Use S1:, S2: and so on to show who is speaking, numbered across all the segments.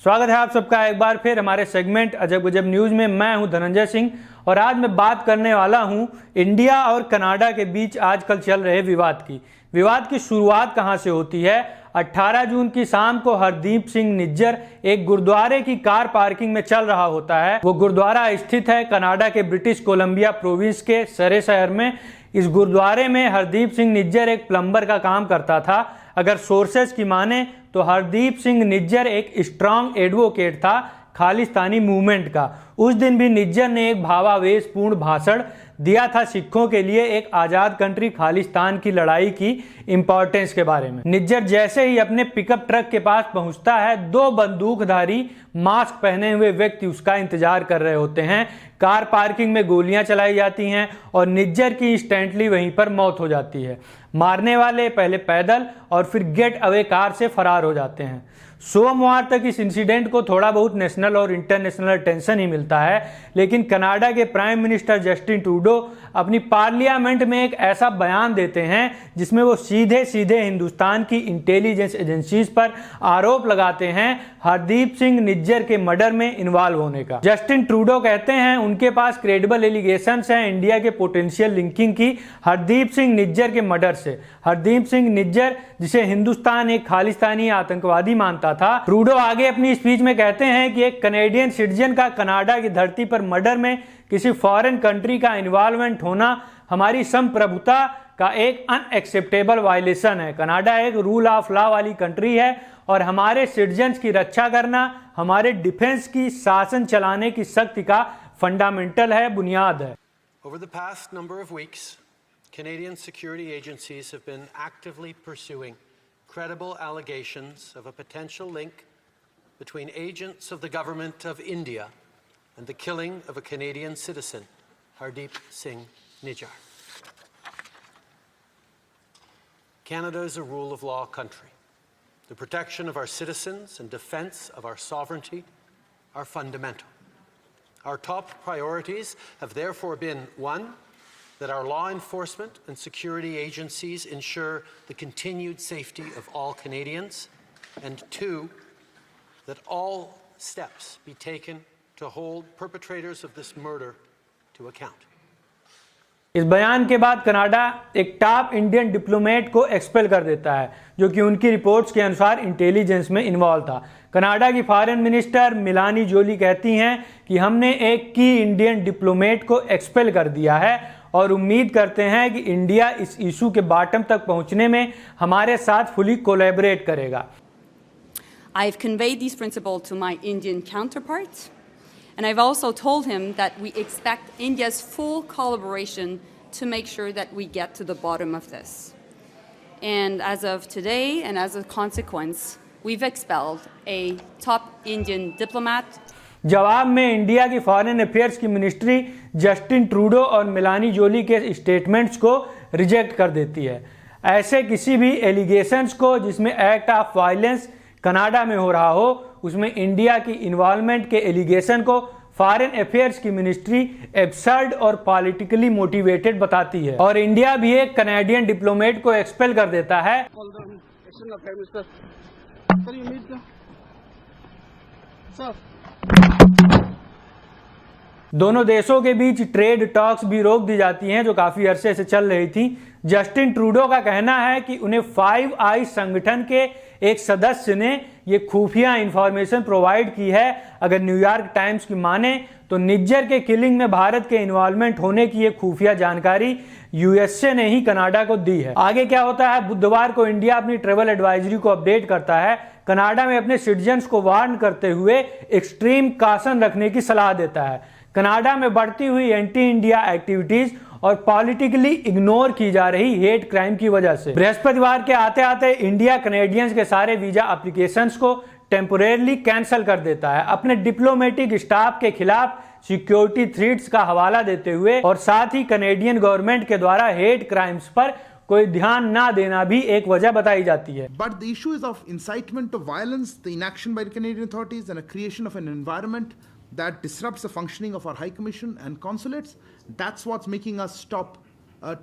S1: स्वागत है आप सबका एक बार फिर हमारे सेगमेंट अजब गजब न्यूज में। मैं हूं धनंजय सिंह और आज मैं बात करने वाला हूं इंडिया और कनाडा के बीच आजकल चल रहे विवाद की शुरुआत कहां से होती है। 18 जून की शाम को हरदीप सिंह निज्जर एक गुरुद्वारे की कार पार्किंग में चल रहा होता है। वो गुरुद्वारा स्थित है कनाडा के ब्रिटिश कोलंबिया प्रोविंस के सरे शहर में। इस गुरुद्वारे में हरदीप सिंह निज्जर एक प्लम्बर का काम करता था। अगर सोर्सेज की माने तो हरदीप सिंह निज्जर एक स्ट्रांग एडवोकेट था खालिस्तानी मूवमेंट का। उस दिन भी निज्जर ने एक भावावेशपूर्ण भाषण दिया था सिखों के लिए एक आज़ाद कंट्री खालिस्तान की लड़ाई की इंपॉर्टेंस के बारे में। निज्जर जैसे ही अपने पिकअप ट्रक के पास पहुंचता है, दो बंदूकधारी मास्क पहने हुए व्यक्ति उसका इंतजार कर रहे होते हैं। कार पार्किंग में गोलियां चलाई जाती हैं और निज्जर की इंस्टेंटली वहीं पर मौत हो जाती है। मारने वाले पहले पैदल और फिर गेट अवे कार से फरार हो जाते हैं। सोमवार तक इस इंसिडेंट को थोड़ा बहुत नेशनल और इंटरनेशनल अटेंशन ही मिलता है, लेकिन कनाडा के प्राइम मिनिस्टर जस्टिन ट्रूडो अपनी पार्लियामेंट में एक ऐसा बयान देते हैं जिसमें वो सीधे सीधे हिंदुस्तान की इंटेलिजेंस एजेंसीज पर आरोप लगाते हैं हरदीप सिंह निज्जर के मर्डर में इन्वॉल्व होने का। जस्टिन ट्रूडो कहते हैं उनके पास क्रेडिबल एलिगेशंस हैं इंडिया के पोटेंशियल लिंकिंग की हरदीप सिंह निज्जर के मर्डर से। हरदीप सिंह निज्जर, जिसे हिंदुस्तान एक खालिस्तानी आतंकवादी मानता था। ट्रूडो आगे अपनी स्पीच में कहते हैं कि एक कनेडियन सिटीजन का कनाडा की धरती पर मर्डर में किसी फॉरेन कंट्री का इन्वॉल्वमेंट होना हमारी संप्रभुता का एक अनएक्सेप्टेबल वायलेशन है। कनाडा एक रूल ऑफ लॉ वाली कंट्री है और हमारे सिटीजन्स की रक्षा करना हमारे डिफेंस की शासन चलाने की शक्ति का फंडामेंटल है, बुनियाद है।
S2: Over the past number of weeks, Canadian security agencies have been actively pursuing credible allegations of a potential link between agents of the government of India and the killing of a Canadian citizen, Hardeep Singh Nijjar. Canada is a rule of law country. The protection of our citizens and defense of our sovereignty are fundamental. Our top priorities have therefore been, one, that our law enforcement and security agencies ensure the continued safety of all Canadians, and two, that all steps be taken to hold perpetrators of this murder to account.
S1: इस बयान के बाद Canada एक top Indian diplomat को expel कर देता है जो कि उनकी रिपोर्ट्स के अनुसार इंटेलिजेंस में इन्वॉल्व था। कनाडा की फॉरेन मिनिस्टर मिलानी जोली कहती हैं कि हमने एक की इंडियन डिप्लोमेट को एक्सपेल कर दिया है और उम्मीद करते हैं कि इंडिया इस इशू के बॉटम तक पहुंचने में हमारे साथ फुली कोलैबोरेट करेगा।
S3: I've conveyed these principles to my Indian counterparts, and I've also told him that we expect India's full collaboration to make sure that we get to the bottom of this. And as of today, and as a consequence, we've expelled a top Indian diplomat.
S1: जवाब में India की foreign affairs की ministry Justin Trudeau और मिलानी जोली के statements को reject कर देती है। ऐसे किसी भी एलिगेशंस को जिसमें एक्ट ऑफ वायलेंस कनाडा में हो रहा हो, उसमें इंडिया की इन्वॉल्वमेंट के एलिगेशन को फॉरेन अफेयर्स की मिनिस्ट्री एब्सर्ड और पॉलिटिकली मोटिवेटेड बताती है और इंडिया भी एक कनाडियन डिप्लोमेट को एक्सपेल कर देता है। दोनों देशों के बीच ट्रेड टॉक्स भी रोक दी जाती हैं जो काफी अरसे से चल रही थी। जस्टिन ट्रूडो का कहना है कि उन्हें फाइव आइज संगठन के एक सदस्य ने ये खुफिया इंफॉर्मेशन प्रोवाइड की है। अगर न्यूयॉर्क टाइम्स की माने तो निज्जर के किलिंग में भारत के इन्वॉल्वमेंट होने की ये खुफिया जानकारी यूएसए ने ही कनाडा को दी है। आगे क्या होता है? बुधवार को इंडिया अपनी ट्रेवल एडवाइजरी को अपडेट करता है। कनाडा में अपने सिटीजन्स को वार्न करते हुए एक्सट्रीम काशन रखने की सलाह देता है। कनाडा में बढ़ती हुई एंटी इंडिया एक्टिविटीज और पॉलिटिकली इग्नोर की जा रही हेट क्राइम की वजह से बृहस्पतिवार के आते आते इंडिया कनेडियंस के सारे वीजा एप्लीकेशंस को टेम्पोरेरली कैंसिल कर देता है, अपने डिप्लोमेटिक स्टाफ के खिलाफ सिक्योरिटी थ्रेट्स का हवाला देते हुए, और साथ ही कनेडियन गवर्नमेंट के द्वारा हेट क्राइम्स पर कोई ध्यान ना देना भी एक वजह बताई जाती है।
S4: But the issue is of incitement of violence, the inaction by the Canadian authorities, and a creation of an environment that disrupts the functioning of our High Commission and consulates. That's what's making us stop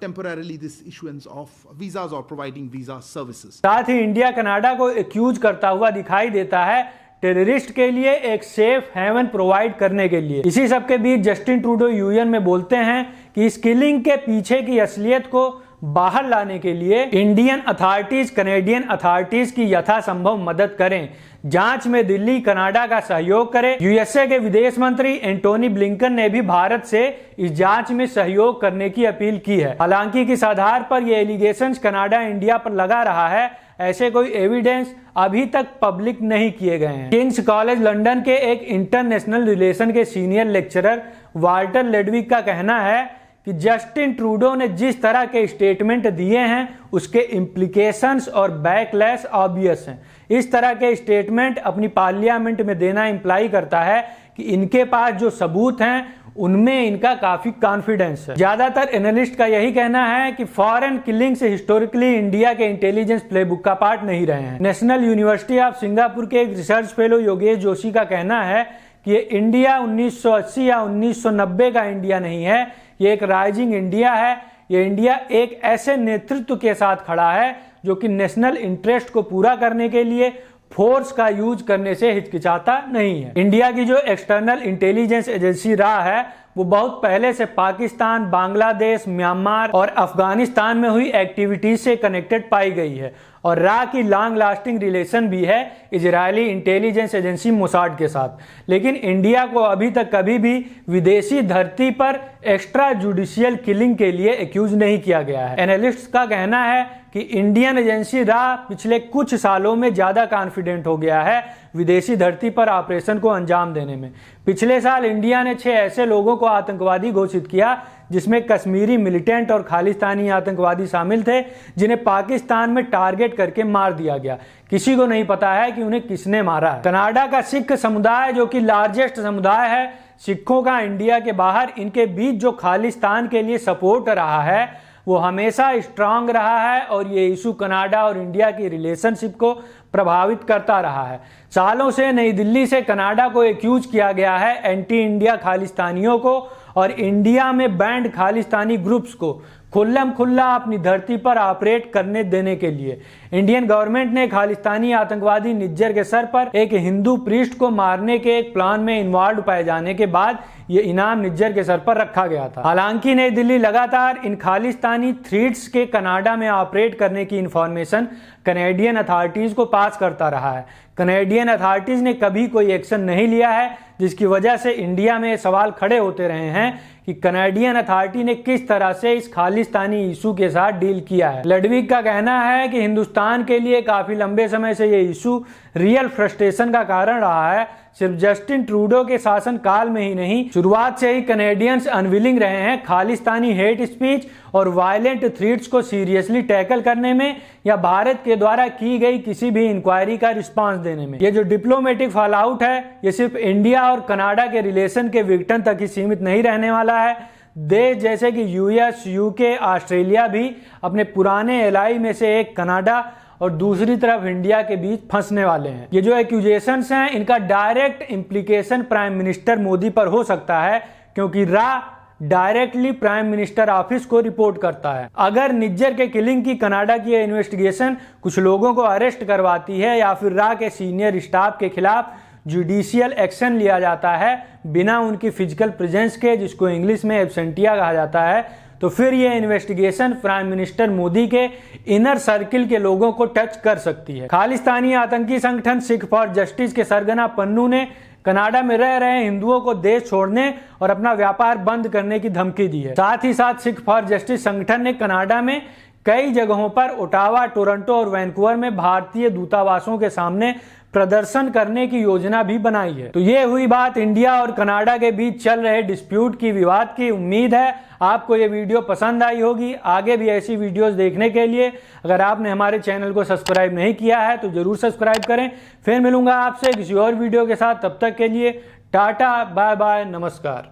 S4: temporarily this issuance of visas or providing visa services.
S1: साथ ही India Canada को accused करता हुआ दिखाई देता है terrorist के लिए एक सेफ हेवन प्रोवाइड करने के लिए। इसी सब के बीच जस्टिन ट्रूडो यूएन में बोलते हैं कि इस किलिंग के पीछे की असलियत को बाहर लाने के लिए इंडियन अथॉरिटीज कनेडियन अथॉरिटीज की यथासंभव मदद करें, जांच में दिल्ली कनाडा का सहयोग करें। यूएसए के विदेश मंत्री एंटोनी ब्लिंकन ने भी भारत से इस जांच में सहयोग करने की अपील की है। हालांकि किस आधार पर ये एलिगेशंस कनाडा इंडिया पर लगा रहा है, ऐसे कोई एविडेंस अभी तक पब्लिक नहीं किए गए हैं। किंग्स कॉलेज लंदन के एक इंटरनेशनल रिलेशन के सीनियर लेक्चरर वाल्टर लेडविक का कहना है कि जस्टिन ट्रूडो ने जिस तरह के स्टेटमेंट दिए हैं उसके इम्प्लीकेशंस और बैकलैश ऑब्वियस हैं। इस तरह के स्टेटमेंट अपनी पार्लियामेंट में देना इंप्लाई करता है कि इनके पास जो सबूत हैं उनमें इनका काफी कॉन्फिडेंस है। ज्यादातर एनालिस्ट का यही कहना है कि फॉरेन किलिंग्स हिस्टोरिकली इंडिया के इंटेलिजेंस प्लेबुक का पार्ट नहीं रहे हैं। नेशनल यूनिवर्सिटी ऑफ सिंगापुर के एक रिसर्च फेलो योगेश जोशी का कहना है कि ये इंडिया 1980 या 1990 का इंडिया नहीं है, ये एक राइजिंग इंडिया है। ये इंडिया एक ऐसे नेतृत्व के साथ खड़ा है जो कि नेशनल इंटरेस्ट को पूरा करने के लिए फोर्स का यूज करने से हिचकिचाता नहीं है। इंडिया की जो एक्सटर्नल इंटेलिजेंस एजेंसी रहा है वो बहुत पहले से पाकिस्तान, बांग्लादेश, म्यांमार और अफगानिस्तान में हुई एक्टिविटीज से कनेक्टेड पाई गई है और रा की लॉन्ग लास्टिंग रिलेशन भी है इजरायली इंटेलिजेंस एजेंसी मोसाड के साथ। लेकिन इंडिया को अभी तक कभी भी विदेशी धरती पर एक्स्ट्रा जुडिशियल किलिंग के लिए एक्यूज नहीं किया गया है। एनालिस्ट्स का कहना है कि इंडियन एजेंसी रा पिछले कुछ सालों में ज्यादा कॉन्फिडेंट हो गया है विदेशी धरती पर ऑपरेशन को अंजाम देने में। पिछले साल इंडिया ने 6 ऐसे लोगों को आतंकवादी घोषित किया जिसमें कश्मीरी मिलिटेंट और खालिस्तानी आतंकवादी शामिल थे, जिन्हें पाकिस्तान में टारगेट करके मार दिया गया। किसी को नहीं पता है कि उन्हें किसने मारा है। कनाडा का सिख समुदाय जो कि लार्जेस्ट समुदाय है सिखों का इंडिया के बाहर, इनके बीच जो खालिस्तान के लिए सपोर्ट रहा है वो हमेशा स्ट्रांग रहा है और ये इशू कनाडा और इंडिया की रिलेशनशिप को प्रभावित करता रहा है। सालों से नई दिल्ली से कनाडा को एक्यूज किया गया है एंटी इंडिया खालिस्तानियों को और इंडिया में बैंड खालिस्तानी ग्रुप्स को खुल्लम खुल्ला अपनी धरती पर ऑपरेट करने देने के लिए। इंडियन गवर्नमेंट ने खालिस्तानी आतंकवादी निज्जर के सर पर एक हिंदू प्रीस्ट को मारने के एक प्लान में इन्वॉल्व पाए जाने के बाद ये इनाम निज्जर के सर पर रखा गया था। हालांकि नई दिल्ली लगातार इन खालिस्तानी थ्रेड्स के कनाडा में ऑपरेट करने की इंफॉर्मेशन कनेडियन अथॉरिटीज को पास करता रहा है। कनेडियन अथॉरिटीज ने कभी कोई एक्शन नहीं लिया है, जिसकी वजह से इंडिया में सवाल खड़े होते रहे हैं कि कनेडियन अथॉरिटी ने किस तरह से इस खालिस्तानी इशू के साथ डील किया है। लडविक का कहना है कि हिंदुस्तान के लिए काफी लंबे समय से ये इशू रियल फ्रस्ट्रेशन का कारण रहा है। सिर्फ जस्टिन ट्रूडो के शासन काल में ही नहीं, शुरुआत से ही कनेडियंस अनविलिंग रहे हैं खालिस्तानी हेट स्पीच और वायलेंट थ्रेट्स को सीरियसली टैकल करने में या भारत के द्वारा की गई किसी भी इंक्वायरी का रिस्पांस देने में। ये जो डिप्लोमेटिक फॉल आउट है ये सिर्फ इंडिया और कनाडा के रिलेशन के विघटन तक ही सीमित नहीं रहने वाला है। देश जैसे कि यूएस, यूके, ऑस्ट्रेलिया भी अपने पुराने एलाई में से एक कनाडा और दूसरी तरफ इंडिया के बीच फंसने वाले हैं। ये जो एक्यूजेशंस हैं इनका direct implication prime minister Modi पर हो सकता है, क्योंकि रा डायरेक्टली प्राइम मिनिस्टर ऑफिस को रिपोर्ट करता है। अगर निज्जर के किलिंग की कनाडा की इन्वेस्टिगेशन कुछ लोगों को अरेस्ट करवाती है या फिर रा के सीनियर स्टाफ के खिलाफ जुडिशियल एक्शन लिया जाता है बिना उनकी फिजिकल प्रेजेंस के, जिसको इंग्लिश में एब्सेंटिया कहा जाता है, तो फिर ये इन्वेस्टिगेशन प्राइम मिनिस्टर मोदी के इनर सर्किल के लोगों को टच कर सकती है। खालिस्तानी आतंकी संगठन सिख फॉर जस्टिस के सरगना पन्नू ने कनाडा में रह रहे हिंदुओं को देश छोड़ने और अपना व्यापार बंद करने की धमकी दी है। साथ ही साथ सिख फॉर जस्टिस संगठन ने कनाडा में कई जगहों पर ओटावा, टोरंटो और वैंकूवर में भारतीय दूतावासों के सामने प्रदर्शन करने की योजना भी बनाई है। तो ये हुई बात इंडिया और कनाडा के बीच चल रहे डिस्प्यूट की, विवाद की। उम्मीद है आपको ये वीडियो पसंद आई होगी। आगे भी ऐसी वीडियोस देखने के लिए अगर आपने हमारे चैनल को सब्सक्राइब नहीं किया है तो जरूर सब्सक्राइब करें। फिर मिलूंगा आपसे किसी और वीडियो के साथ, तब तक के लिए टाटा, बाय बाय, नमस्कार।